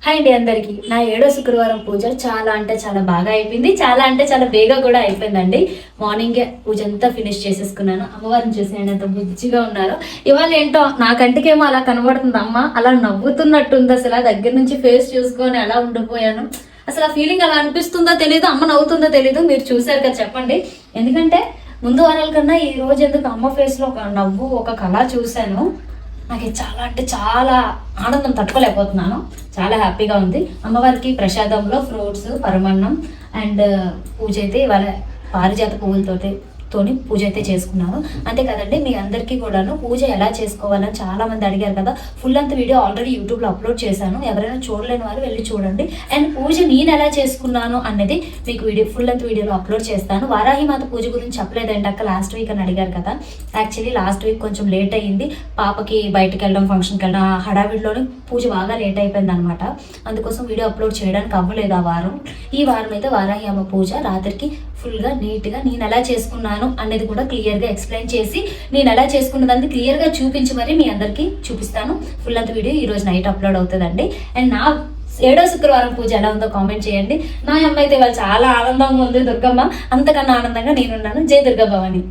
Hi అండి అందరికి. నా 7వ శుక్రవారం పూజ చాలా అంటే చాలా బాగా అయిపోయింది. చాలా అంటే చాలా బేగా కూడా అయిపోయిందండి. మార్నింగే పూజ అంతా ఫినిష్ చేసేసుకున్నాను. అమ్మవారిని చూసేయండి ఎంత బుజ్జిగా ఉన్నారు. ఇవాళ ఏంటో నా కంటికేమో అలా కనబడుతుంది. అమ్మ అలా నవ్వుతున్నట్టుంది. అసలు దగ్గర నుంచి ఫేస్ చూసుకొని అలా ఉండిపోయాను. అసలు ఆ ఫీలింగ్ అలా అనిపిస్తుందో తెలియదు, అమ్మ నవ్వుతుందో తెలియదు. మీరు చూసారు కదా, చెప్పండి. ఎందుకంటే ముందు వారాల కన్నా ఈ రోజు ఎందుకు అమ్మ ఫేస్ లో ఒక నవ్వు, ఒక కళ చూశాను. నాకు చాలా అంటే చాలా ఆనందం తట్టుకోలేకపోతున్నాను. చాలా హ్యాపీగా ఉంది. అమ్మవారికి ప్రసాదంలో ఫ్రూట్స్, పరమాన్నం అండ్ పూజ అయితే ఇవాళ పారిజాత పువ్వులతోటి పూజ అయితే చేసుకున్నాను. అంతే కదండి, మీ అందరికీ కూడాను పూజ ఎలా చేసుకోవాలని చాలా మంది అడిగారు కదా. ఫుల్ లెంత్ వీడియో ఆల్రెడీ యూట్యూబ్లో అప్లోడ్ చేశాను. ఎవరైనా చూడలేని వారు వెళ్ళి చూడండి. అండ్ పూజ నేను ఎలా చేసుకున్నాను అనేది మీకు ఫుల్ లెంత్ వీడియోలో అప్లోడ్ చేస్తాను. వారాహిమాత పూజ గురించి చెప్పలేదండి అక్క లాస్ట్ వీక్ అని అడిగారు కదా. యాక్చువల్లీ లాస్ట్ వీక్ కొంచెం లేట్ అయ్యింది. పాపకి బయటకు వెళ్ళడం, ఫంక్షన్కి వెళ్ళడం, ఆ హడావిడిలోనే పూజ బాగా లేట్ అయిపోయింది అనమాట. అందుకోసం వీడియో అప్లోడ్ చేయడానికి అవ్వలేదు ఆ వారం. ఈ వారం అయితే వారాహి అమ్మ పూజ రాత్రికి ఫుల్గా నీట్గా నేను ఎలా చేసుకున్నాను అనేది కూడా క్లియర్గా ఎక్స్ప్లెయిన్ చేసి, నేను ఎలా చేసుకున్నదాన్ని క్లియర్గా చూపించి మరి మీ అందరికీ చూపిస్తాను. ఫుల్ అంత వీడియో ఈరోజు నైట్ అప్లోడ్ అవుతుందండి. అండ్ నా 7వ శుక్రవారం పూజ ఎలా ఉందో కామెంట్ చేయండి. నా అమ్మ అయితే వాళ్ళు చాలా ఆనందంగా ఉంది. దుర్గమ్మ అంతకన్నా ఆనందంగా నేనున్నాను. జై దుర్గా భవాని.